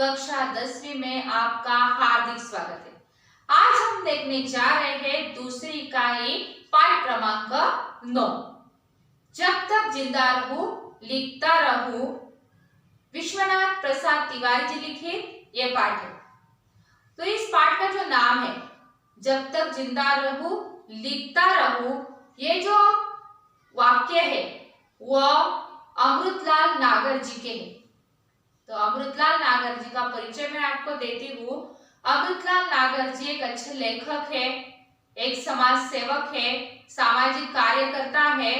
कक्षा 10वीं में आपका हार्दिक स्वागत है। आज हम देखने जा रहे हैं दूसरी इकाई पाठ क्रमांक 9। जब तक जिंदा रहूं लिखता रहूं, विश्वनाथ प्रसाद तिवारी जी लिखित ये पाठ है। तो इस पाठ का जो नाम है जब तक जिंदा रहूं लिखता रहूं, ये जो वाक्य है वह अमृतलाल नागर जी के हैं। तो अमृतलाल नागर जी का परिचय मैं आपको देती हूँ। अमृतलाल नागर जी एक अच्छे लेखक है, एक समाज सेवक है, सामाजिक कार्यकर्ता है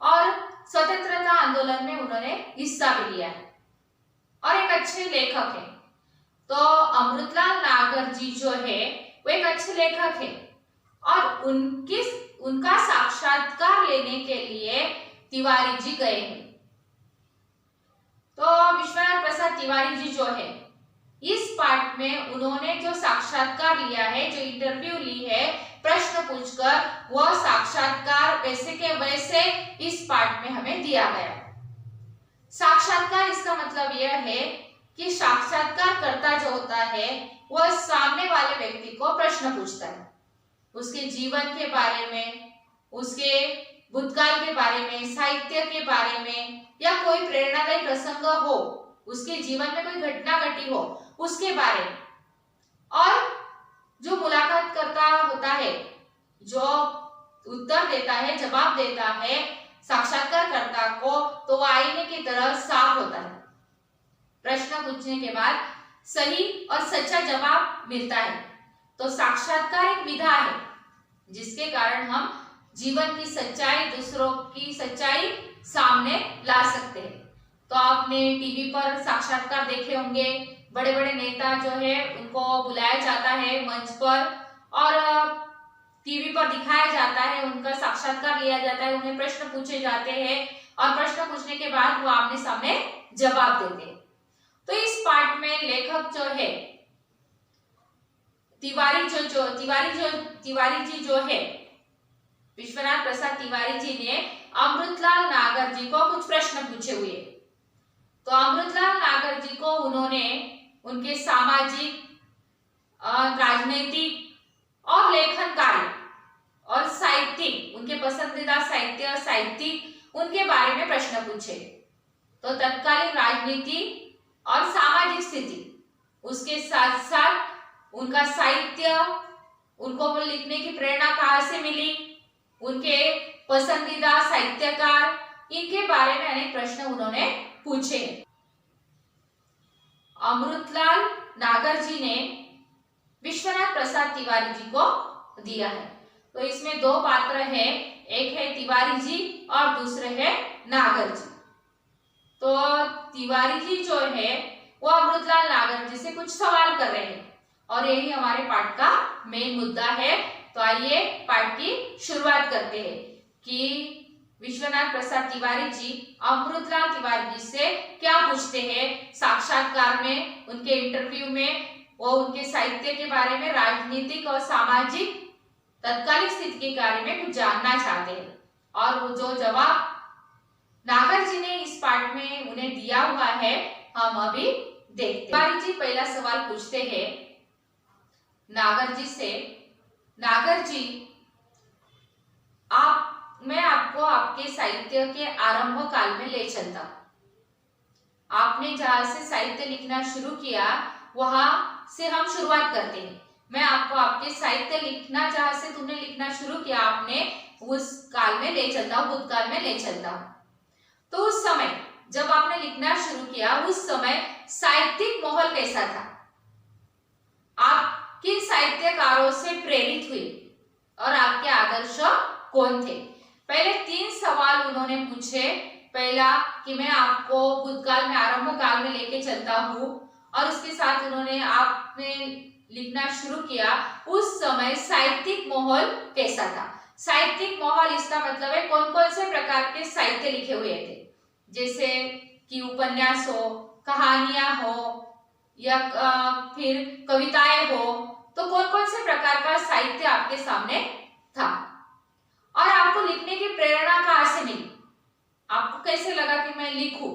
और स्वतंत्रता आंदोलन में उन्होंने हिस्सा भी लिया है और एक अच्छे लेखक है। तो अमृतलाल नागर जी जो है वो एक अच्छे लेखक है और उनका साक्षात्कार लेने के लिए तिवारी जी गए हैं। तो विश्वनाथ प्रसाद तिवारी जी जो है इस पाठ में उन्होंने जो साक्षात्कार लिया है, जो इंटरव्यू ली है प्रश्न पूछकर, वह साक्षात्कार वैसे के वैसे इस पाठ में हमें दिया गया। साक्षात्कार इसका मतलब यह है कि साक्षात्कारकर्ता जो होता है वह सामने वाले व्यक्ति को प्रश्न पूछता है, उसके जीवन के बारे में, उसके भूतकाल के बारे में, साहित्य के बारे में, या कोई प्रेरणादायी प्रसंग हो, उसके जीवन में कोई घटना घटी हो उसके बारे में। और जो मुलाकात करता होता है, जो उत्तर देता है, जवाब देता है साक्षात्कारकर्ता को, तो वह आईने की तरह साफ होता है। प्रश्न पूछने के बाद सही और सच्चा जवाब मिलता है। तो साक्षात्कार एक विधा है जिसके कारण हम जीवन की सच्चाई, दूसरों की सच्चाई सामने ला सकते हैं। तो आपने टीवी पर साक्षात्कार देखे होंगे, बड़े बड़े नेता जो है उनको बुलाया जाता है मंच पर और टीवी पर दिखाया जाता है, उनका साक्षात्कार लिया जाता है, उन्हें प्रश्न पूछे जाते हैं और प्रश्न पूछने के बाद वो आमने सामने जवाब देते हैं। तो इस पाठ में लेखक जो है तिवारी जी जो है विश्वनाथ प्रसाद तिवारी जी ने अमृतलाल नागर जी को कुछ प्रश्न पूछे हुए। तो अमृतलाल नागर जी को उन्होंने उनके सामाजिक, राजनीतिक और लेखन कार्य और साहित्यिक, उनके पसंदीदा साहित्यिक उनके बारे में प्रश्न पूछे। तो तत्कालीन राजनीति और सामाजिक स्थिति, उसके साथ साथ उनका साहित्य, उनको लिखने की प्रेरणा कहाँ से मिली, उनके पसंदीदा साहित्यकार, इनके बारे में अनेक प्रश्न उन्होंने पूछे। अमृतलाल नागर जी ने विश्वनाथ प्रसाद तिवारी जी को दिया है। तो इसमें दो पात्र हैं, एक है तिवारी जी और दूसरे है नागर जी। तो तिवारी जी जो है वो अमृतलाल नागर जी से कुछ सवाल कर रहे हैं और यही हमारे पाठ का मेन मुद्दा है। तो आइए पाठ की शुरुआत करते हैं कि विश्वनाथ प्रसाद तिवारी जी अमृतलाल तिवारी जी से क्या पूछते हैं साक्षात्कार में, उनके इंटरव्यू में। वो उनके साहित्य के बारे में, राजनीतिक और सामाजिक तत्कालिक स्थिति के बारे में कुछ जानना चाहते हैं और वो जो जवाब नागर जी ने इस पाठ में उन्हें दिया हुआ है हम अभी देखते हैं। तिवारी जी पहला सवाल पूछते हैं नागर जी से, नागर जी मैं आपको आपके साहित्य के आरंभ काल में ले चलता हूं। आपने जहां से साहित्य लिखना शुरू किया वहां से हम शुरुआत करते हैं। मैं आपको आपके साहित्य लिखना जहां से तुमने लिखना शुरू किया, आपने उस काल में ले चलता हूं, भूतकाल में ले चलता हूं। तो उस समय जब आपने लिखना शुरू किया, उस समय साहित्यिक माहौल कैसा था? आप किन साहित्यकारों से प्रेरित हुई और आपके आदर्श कौन थे? पहले 3 सवाल उन्होंने पूछे। पहला कि मैं आपको भूतकाल में, आरंभ काल में लेके चलता हूँ और उसके साथ उन्होंने आपने लिखना शुरू किया उस समय साहित्यिक माहौल कैसा था? साहित्यिक माहौल इसका मतलब है कौन कौन से प्रकार के साहित्य लिखे हुए थे, जैसे कि उपन्यास हो, कहानियां हो या फिर कविताएं हो। तो कौन कौन से प्रकार का साहित्य आपके सामने था और आपको लिखने की प्रेरणा कहाँ से मिली? आपको कैसे लगा कि मैं लिखूं?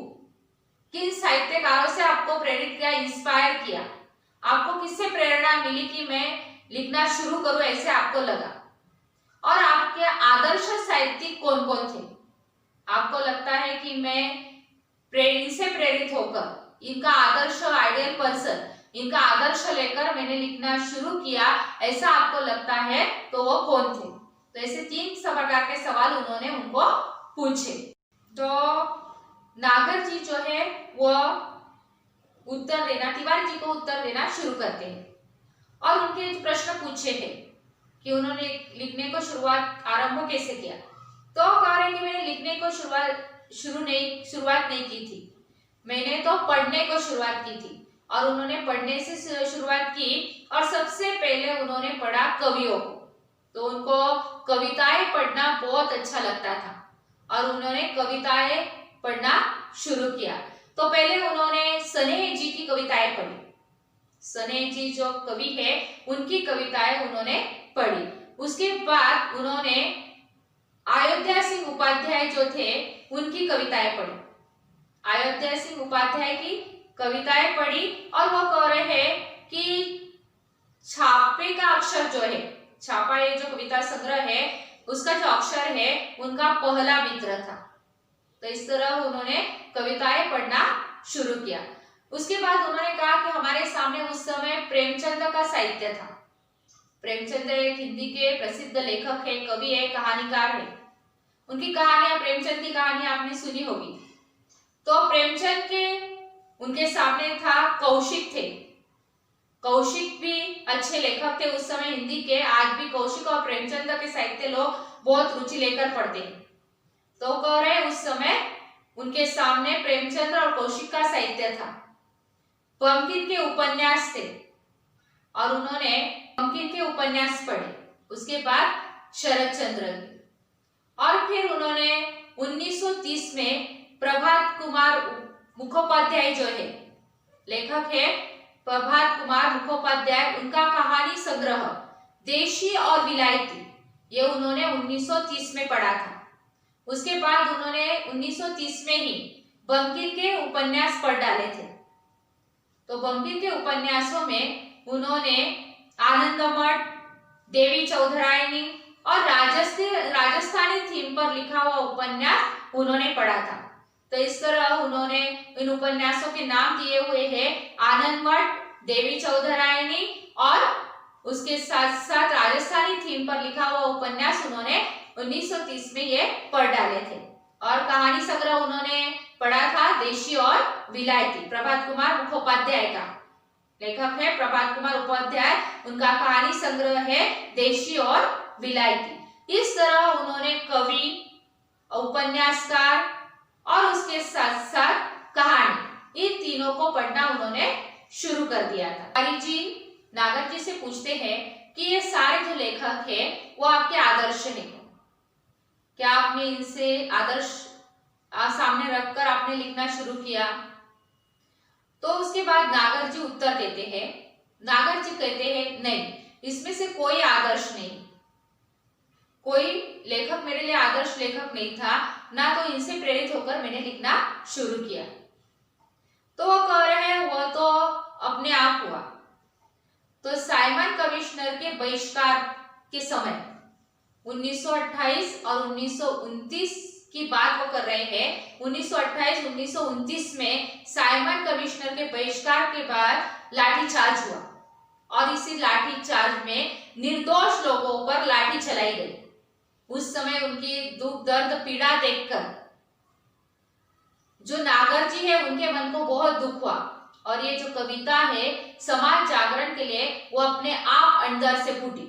किन साहित्यकारों से आपको प्रेरित किया, इंस्पायर किया, आपको किससे प्रेरणा मिली कि मैं लिखना शुरू करूं ऐसे आपको लगा, और आपके आदर्श साहित्यिक कौन कौन थे। आपको लगता है कि मैं इनसे प्रेरित होकर, इनका आदर्श, आइडियल पर्सन, इनका आदर्श लेकर मैंने लिखना शुरू किया, ऐसा आपको लगता है तो वो कौन थे। तो ऐसे 3 प्रकार के सवाल उन्होंने उनको पूछे। तो नागर जी जो है वो उत्तर देना, तिवारी जी को उत्तर देना शुरू करते हैं और उनके प्रश्न पूछे थे कि उन्होंने लिखने को आरंभ कैसे किया। तो कह रहे कि मैंने लिखने को शुरुआत नहीं की थी, मैंने तो पढ़ने को शुरुआत की थी। और उन्होंने पढ़ने से शुरुआत की और सबसे पहले उन्होंने पढ़ा कवियों को। तो उनको कविताएं पढ़ना बहुत अच्छा लगता था और उन्होंने कविताएं पढ़ना शुरू किया। तो पहले उन्होंने सनेह जी की कविताएं पढ़ी। सनेह जी जो कवि है उनकी कविताएं उन्होंने पढ़ी। उसके बाद उन्होंने अयोध्या सिंह उपाध्याय जो थे उनकी कविताएं पढ़ी। अयोध्या सिंह उपाध्याय की कविताएं पढ़ी और वो कह रहे हैं कि छापे का अक्षर जो है, छापा ये जो कविता संग्रह है उसका जो अक्षर है उनका पहला मित्र था। तो इस तरह उन्होंने कविताएं पढ़ना शुरू किया। उसके बाद उन्होंने कहा कि हमारे सामने उस समय प्रेमचंद का साहित्य था। प्रेमचंद एक हिंदी के प्रसिद्ध लेखक है, कवि है, कहानीकार है। उनकी कहानियां, प्रेमचंद की कहानियां आपने सुनी होगी। तो प्रेमचंद के उनके सामने था कौशिक थे। कौशिक भी अच्छे लेखक थे उस समय हिंदी के। आज भी कौशिक और प्रेमचंद के साहित्य लोग बहुत रुचि लेकर पढ़ते हैं। तो कह रहे उस समय उनके सामने प्रेमचंद और कौशिक का साहित्य था। बंकिम के उपन्यास थे और उन्होंने बंकिम के उपन्यास पढ़े। उसके बाद शरद चंद्र के, और फिर उन्होंने 1930 में प्रभात कुमार मुखोपाध्याय जो है, लेखक है प्रभात कुमार मुखोपाध्याय, उनका कहानी संग्रह देशी और विलायती, ये उन्होंने 1930 में पढ़ा था। उसके बाद उन्होंने 1930 में ही बंकिम के उपन्यास पढ़ डाले थे। तो बंकिम के उपन्यासों में उन्होंने आनंदमठ, देवी चौधरायनी और राजस्थानी थीम पर लिखा हुआ उपन्यास उन्होंने पढ़ा था। तो इस तरह उन्होंने इन उपन्यासों के नाम दिए हुए हैं आनंदमठ, देवी चौधरायनी और उसके साथ साथ राजस्थानी थीम पर लिखा हुआ उपन्यास उन्होंने 1930 में ये पढ़ डाले थे। और कहानी संग्रह उन्होंने पढ़ा था देशी और विलायती, प्रभात कुमार मुखोपाध्याय का, लेखक है प्रभात कुमार उपाध्याय, उनका कहानी संग्रह है देशी और विलायती। इस तरह उन्होंने कवि, उपन्यासकार और उसके साथ साथ कहानी, इन तीनों को पढ़ना उन्होंने शुरू कर दिया था। नागर जी से पूछते हैं कि ये सारे जो लेखक है वो आपके आदर्श हैं, क्या आपने इनसे आदर्श सामने रखकर आपने लिखना शुरू किया। तो उसके बाद नागर जी उत्तर देते हैं। नागर जी कहते हैं नहीं, इसमें से कोई आदर्श नहीं, कोई लेखक मेरे लिए आदर्श लेखक नहीं था, ना तो इनसे प्रेरित होकर मैंने लिखना शुरू किया। तो वो कह रहे हैं वो तो अपने आप हुआ। तो साइमन कमिश्नर के बहिष्कार के समय 1928 और 1929 की बात वो कर रहे हैं। 1928-1929 में साइमन कमिश्नर के बहिष्कार के बाद लाठीचार्ज हुआ और इसी लाठीचार्ज में निर्दोष लोगों पर लाठी चलाई गई। उस समय उनकी दुख, दर्द, पीड़ा देखकर जो नागर जी है उनके मन को बहुत दुख हुआ और ये जो कविता है समाज जागरण के लिए वो अपने आप अंदर से फूटी,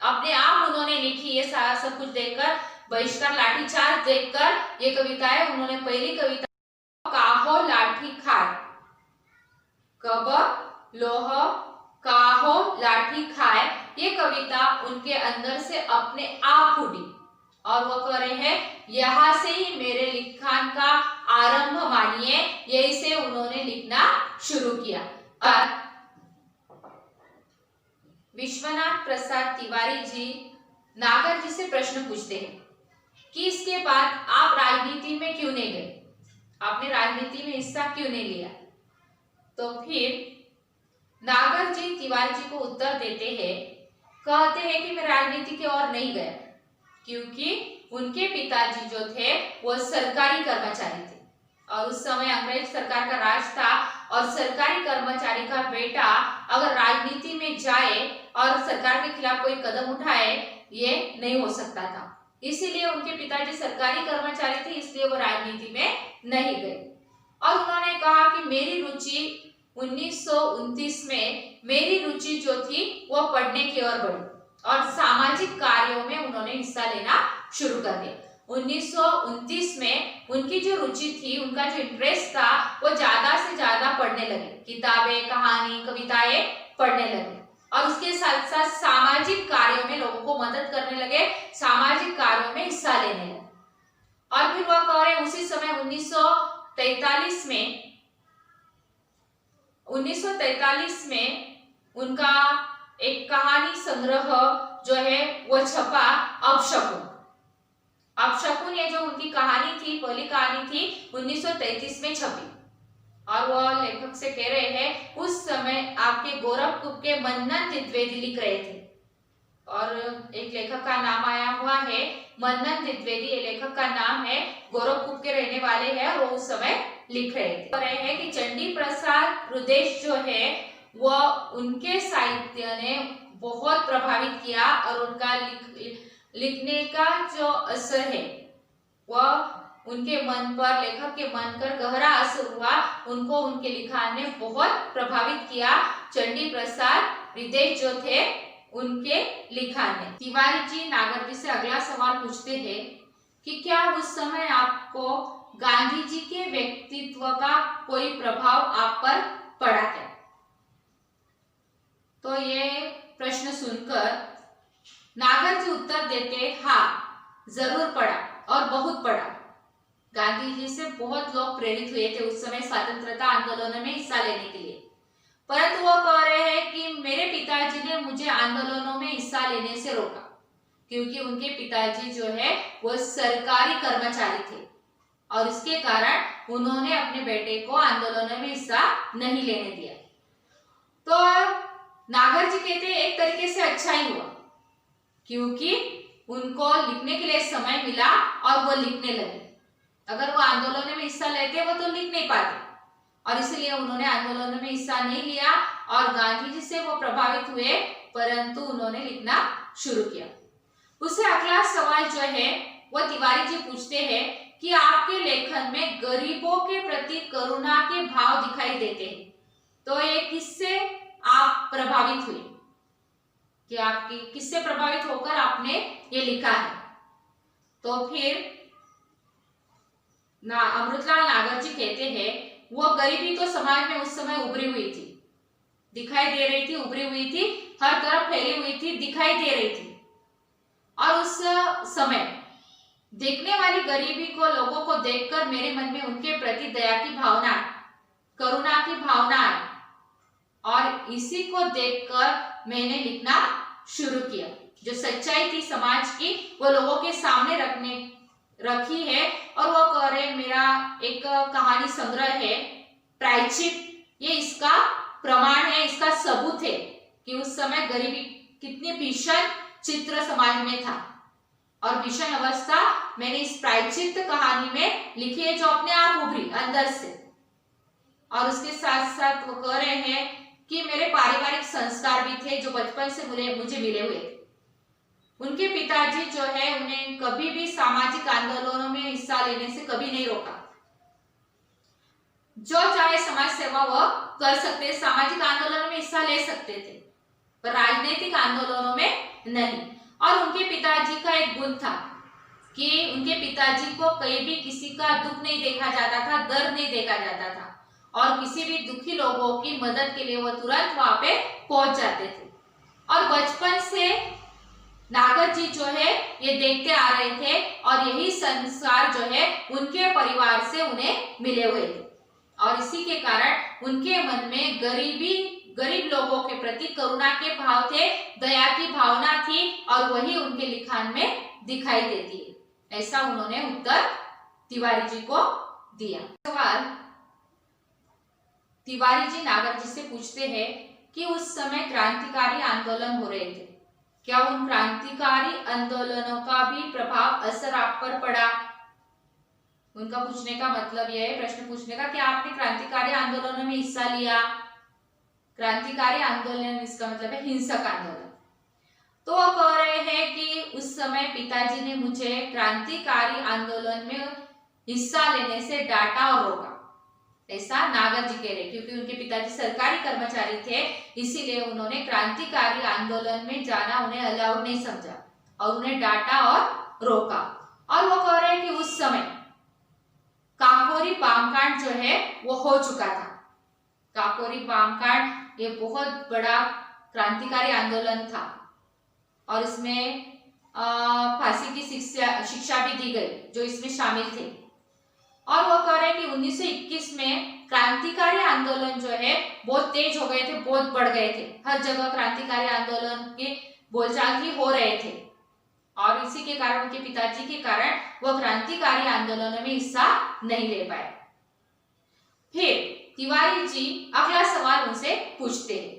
अपने आप उन्होंने लिखी। ये सारा सब कुछ देखकर, बहिष्कार, लाठीचार्ज देखकर ये कविताएं उन्होंने, पहली कविता काहो लाठी खाए, कब लोह काहो लाठी खाए, ये कविता उनके अंदर से अपने आप फूटी और वो कह रहे हैं यहाँ से ही मेरे लिखान का आरंभ मानिए। यही से उन्होंने लिखना शुरू किया। विश्वनाथ प्रसाद तिवारी जी नागर जी से प्रश्न पूछते हैं कि इसके बाद आप राजनीति में क्यों नहीं गए, आपने राजनीति में हिस्सा क्यों नहीं लिया? तो फिर नागर जी तिवारी जी को उत्तर देते हैं, कहते हैं कि मैं राजनीति की ओर नहीं गया क्योंकि उनके पिताजी जो थे वो सरकारी कर्मचारी थे और उस समय अंग्रेज सरकार का राज था और सरकारी कर्मचारी का बेटा अगर राजनीति में जाए और सरकार के खिलाफ कोई कदम उठाए ये नहीं हो सकता था। इसीलिए उनके पिताजी सरकारी कर्मचारी थे, इसलिए वो राजनीति में नहीं गए। और उन्होंने कहा कि मेरी रुचि 1929 में मेरी रुचि जो थी वो पढ़ने की ओर बढ़ी और सामाजिक कार्यों में उन्होंने हिस्सा लेना शुरू कर दिया। 1929 में उनकी जो रुचि थी, उनका जो इंटरेस्ट था, वो ज्यादा से ज्यादा पढ़ने लगे, किताबें, कहानी, कविताएं पढ़ने लगे और उसके साथ साथ सामाजिक कार्यों में लोगों को मदद करने लगे, सामाजिक कार्यों में हिस्सा लेने लगे। और फिर वह कह रहे उसी समय 1943 में उनका एक कहानी संग्रह जो है वो छपा, अपशकुन। अपशकुन ये जो उनकी कहानी थी, पहली कहानी थी, 1933 में छपी और वह लेखक से कह रहे हैं उस समय आपके गोरखपुर के मन्नन द्विवेदी लिख रहे थे और एक लेखक का नाम आया हुआ है मन्नन द्विवेदी, ये लेखक का नाम है, गोरखपुर के रहने वाले हैं और वो उस समय लिख रहे हैं कि चंडी प्रसाद रुदेश जो है वह उनके साहित्य ने बहुत प्रभावित किया और उनका लिखने का जो असर है वह उनके मन पर, लेखक के मन पर गहरा असर हुआ, उनको उनके लिखान ने बहुत प्रभावित किया। चंडी प्रसाद रुदेश जो थे उनके लिखान ने। तिवारी जी नागर जी से अगला सवाल पूछते हैं कि क्या उस समय आपको गांधी जी के व्यक्तित्व का कोई प्रभाव आप पर पड़ा क्या? तो ये प्रश्न सुनकर नागर जी उत्तर देते, हाँ जरूर पड़ा और बहुत पड़ा। गांधी जी से बहुत लोग प्रेरित हुए थे उस समय स्वतंत्रता आंदोलन में हिस्सा लेने के लिए, परंतु वो कह रहे हैं कि मेरे पिताजी ने मुझे आंदोलनों में हिस्सा लेने से रोका क्योंकि उनके पिताजी जो है वो सरकारी कर्मचारी थे और इसके कारण उन्होंने अपने बेटे को आंदोलनों में हिस्सा नहीं लेने दिया। तो नागर जी कहते हैं एक तरीके से अच्छा ही हुआ क्योंकि उनको लिखने के लिए समय मिला और वो लिखने लगे। अगर वो आंदोलन में हिस्सा लेते वो तो लिख नहीं पाते और इसलिए उन्होंने आंदोलन में हिस्सा नहीं लिया और गांधी जी से वो प्रभावित हुए, परंतु उन्होंने लिखना शुरू किया। उससे अगला सवाल जो है वो तिवारी जी पूछते हैं कि आपके लेखन में गरीबों के प्रति करुणा के भाव दिखाई देते हैं, तो ये किससे आप प्रभावित हुए कि आपकी किससे प्रभावित होकर आपने ये लिखा है? तो फिर अमृतलाल नागर जी कहते हैं वो गरीबी तो समाज में उस समय उभरी हुई थी, दिखाई दे रही थी, उभरी हुई थी, हर तरफ फैली हुई थी, दिखाई दे रही थी और उस समय देखने वाली गरीबी को, लोगों को देखकर मेरे मन में उनके प्रति दया की भावना, करुणा की भावना आई और इसी को देखकर मैंने लिखना शुरू किया। जो सच्चाई थी समाज की वो लोगों के सामने रखी है और वो कह रहे मेरा एक कहानी संग्रह है प्रायश्चित, ये इसका प्रमाण है, इसका सबूत है कि उस समय गरीबी कितनी भीषण चित्र समाज में था और भीषण अवस्था मैंने इस प्रायश्चित कहानी में लिखी है जो अपने आप उभरी अंदर से। और उसके साथ साथ वो कह रहे हैं कि मेरे पारिवारिक संस्कार भी थे जो बचपन से मुझे मिले हुए थे। उनके पिताजी जो है उन्हें कभी भी सामाजिक आंदोलनों में हिस्सा लेने से कभी नहीं रोका, जो चाहे समाज सेवा वह कर सकते, सामाजिक आंदोलनों में हिस्सा ले सकते थे पर राजनीतिक आंदोलनों में नहीं। और उनके पिताजी का एक गुण था कि उनके पिताजी को कहीं भी किसी का दुख नहीं देखा जाता था, दर्द नहीं देखा जाता था और किसी भी दुखी लोगों की मदद के लिए वो तुरंत वहां पे पहुंच जाते थे। और बचपन से नागर जी जो है ये देखते आ रहे थे और यही संस्कार जो है उनके परिवार से उन्हें मिले हुए थे और इसी के कारण उनके मन में गरीब लोगों के प्रति करुणा के भाव थे, दया की भावना थी और वही उनके लिखान में दिखाई देती है। ऐसा उन्होंने उत्तर तिवारी जी को दिया। सवाल तिवारी जी नागर जी से पूछते हैं कि उस समय क्रांतिकारी आंदोलन हो रहे थे, क्या उन क्रांतिकारी आंदोलनों का भी प्रभाव असर आप पर पड़ा? उनका पूछने का मतलब यह है, प्रश्न पूछने का, कि आपने क्रांतिकारी आंदोलनों में हिस्सा लिया। क्रांतिकारी आंदोलन इसका मतलब है हिंसक आंदोलन। तो वो कह रहे हैं कि उस समय पिताजी ने मुझे क्रांतिकारी आंदोलन में हिस्सा लेने से डांटा और रोका, ऐसा नागर जी कह रहे, क्योंकि उनके पिताजी सरकारी कर्मचारी थे, इसीलिए उन्होंने क्रांतिकारी आंदोलन में जाना उन्हें अलाउड नहीं समझा और उन्हें डांटा और रोका। और वो कह रहे हैं कि उस समय काकोरी बामकांड जो है वो हो चुका था। काकोरी बामकांड ये बहुत बड़ा क्रांतिकारी आंदोलन था और इसमें फांसी की शिक्षा भी दी गई जो इसमें शामिल थे। और वो कह रहे हैं कि 1921 में क्रांतिकारी आंदोलन जो है बहुत तेज हो गए थे, बहुत बढ़ गए थे। हर जगह क्रांतिकारी आंदोलन के बोलचाल भी हो रहे थे और इसी के कारण, उनके पिताजी के कारण, वो क्रांतिकारी आंदोलनों में हिस्सा नहीं ले पाए। फिर तिवारी जी अगला सवाल उनसे पूछते हैं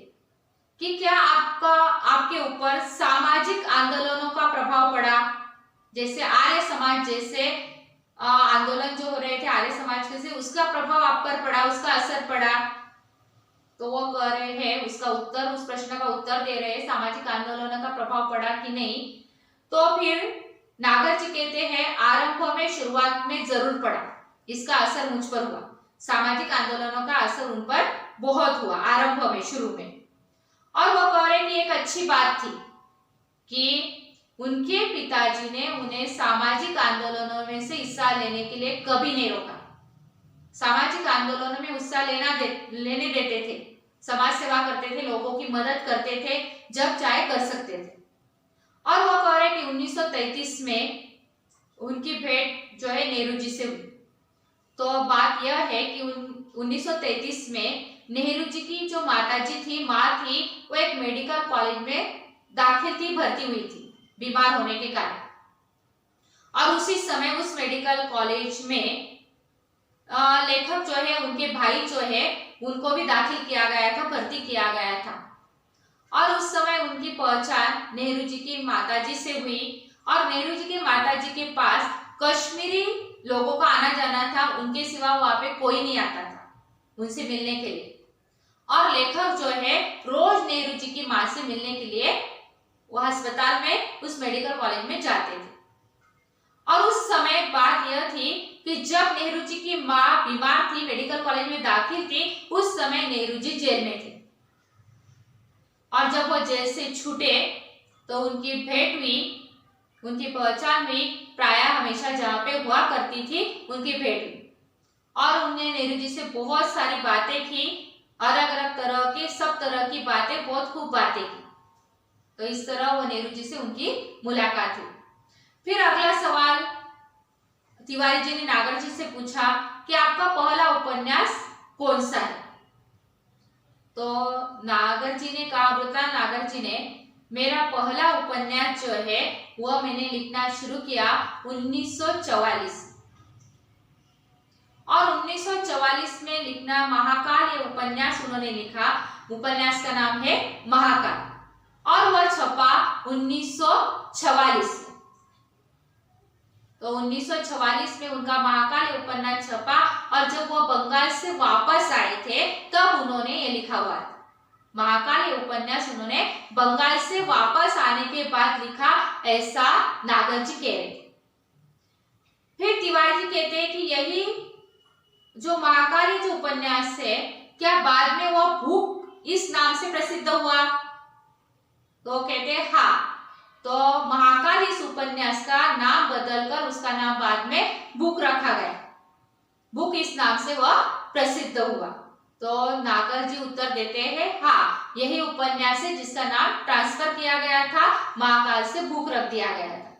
कि क्या आपके ऊपर सामाजिक आंदोलनों का प्रभाव पड़ा, जैसे आर्य समाज जैसे आंदोलन जो हो रहे थे, आर्य समाज के से, उसका प्रभाव आप पर पड़ा, उसका असर पड़ा? तो वो कह रहे हैं, उसका उत्तर, उस प्रश्न का उत्तर दे रहे हैं, सामाजिक आंदोलनों का प्रभाव पड़ा कि नहीं। तो फिर नागर जी कहते हैं आरंभ में, शुरुआत में जरूर पड़ा, इसका असर मुझ पर हुआ। सामाजिक आंदोलनों का असर उन पर बहुत हुआ आरंभ में, शुरू में। और वो कह रहे हैं कि एक अच्छी बात थी कि उनके पिताजी ने उन्हें सामाजिक आंदोलनों में से हिस्सा लेने के लिए कभी नहीं रोका। सामाजिक आंदोलनों में हिस्सा लेने देते थे, समाज सेवा करते थे, लोगों की मदद करते थे, जब चाहे कर सकते थे। और वो कह रहे हैं कि 1933 में उनकी भेंट जो है नेहरू जी से हुई। तो बात यह है कि 1933 में नेहरू जी की जो माताजी थी, माँ थी, वो एक मेडिकल कॉलेज में दाखिल थी, भर्ती हुई थी बीमार होने के कारण। और उसी समय उस मेडिकल कॉलेज में लेखक जो है, उनके भाई जो है, उनको भी दाखिल किया गया था, भर्ती किया गया था। और उस समय उनकी पहचान नेहरू जी की माताजी से हुई और नेहरू जी की माताजी के पास कश्मीरी लोगों का आना जाना था, उनके सिवा वहां पे कोई नहीं आता था उनसे मिलने के लिए। और लेखक जो है रोज नेहरू जी की माँ से मिलने के लिए वो अस्पताल में, उस मेडिकल कॉलेज में जाते थे। और उस समय बात यह थी कि जब नेहरू जी की माँ बीमार थी, मेडिकल कॉलेज में दाखिल थी, उस समय नेहरू जी जेल में थे। और जब वो जेल से छूटे तो उनकी भेंट हुई, उनकी पहचान हुई, प्रायः हमेशा जहाँ पे हुआ करती थी उनकी भेंट हुई। और उन्होंने नेहरू जी से बहुत सारी बातें की, अलग अलग तरह की, सब तरह की बातें, बहुत खूब बातें की। तो इस तरह वो नेहरू जी से उनकी मुलाकात हुई। फिर अगला सवाल तिवारी जी ने नागर जी से पूछा कि आपका पहला उपन्यास कौन सा है? तो नागर जी ने कहा, बताया नागर जी ने, मेरा पहला उपन्यास जो है वह मैंने लिखना शुरू किया 1944 और 1944 में लिखना महाकाल, ये उपन्यास उन्होंने लिखा। उपन्यास का नाम है महाकाल और वह छपा 1944 में। तो 1944 में उनका महाकाल उपन्यास छपा और जब वो बंगाल से वापस आए थे तब उन्होंने ये लिखा हुआ था। महाकाल उपन्यास उन्होंने बंगाल से वापस आने के बाद लिखा, ऐसा नागर जी कह रहे। फिर तिवारी जी कहते हैं कि यही जो महाकाल जो उपन्यास है, क्या बाद में वह भूख इस नाम से प्रसिद्ध हुआ? तो कहते हैं हाँ। तो महाकाल इस उपन्यास का नाम बदलकर उसका नाम बाद में बुक रखा गया। बुक इस नाम से वह प्रसिद्ध हुआ। तो नागर जी उत्तर देते हैं हाँ, यही उपन्यास है जिसका नाम ट्रांसफर किया गया था, महाकाल से बुक रख दिया गया था।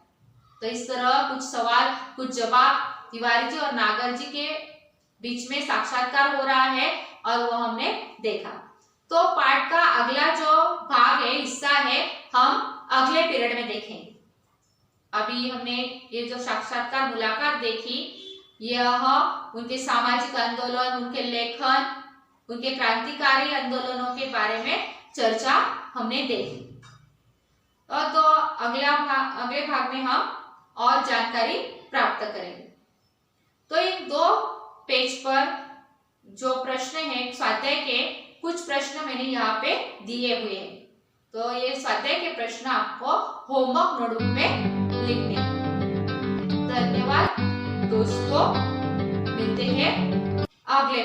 तो इस तरह कुछ सवाल, कुछ जवाब तिवारी जी और नागर जी के बीच में साक्षात्कार हो रहा है और वो हमने देखा। तो पाठ का अगला जो भाग है, हिस्सा है, हम अगले पीरियड में देखेंगे। अभी हमने ये जो साक्षात्कार मुलाकात देखी, यह उनके सामाजिक आंदोलन, उनके लेखन, उनके क्रांतिकारी आंदोलनों के बारे में चर्चा हमने देखी। तो अगले भाग में हम और जानकारी प्राप्त करेंगे। तो इन 2 पेज पर जो प्रश्न हैं स्वाध्याय के, कुछ प्रश्न मैंने यहाँ पे दिए हुए हैं। तो ये स्वाध्याय के प्रश्न आपको होमवर्क नोटबुक में लिखने हैं। धन्यवाद दोस्तों, मिलते हैं अगले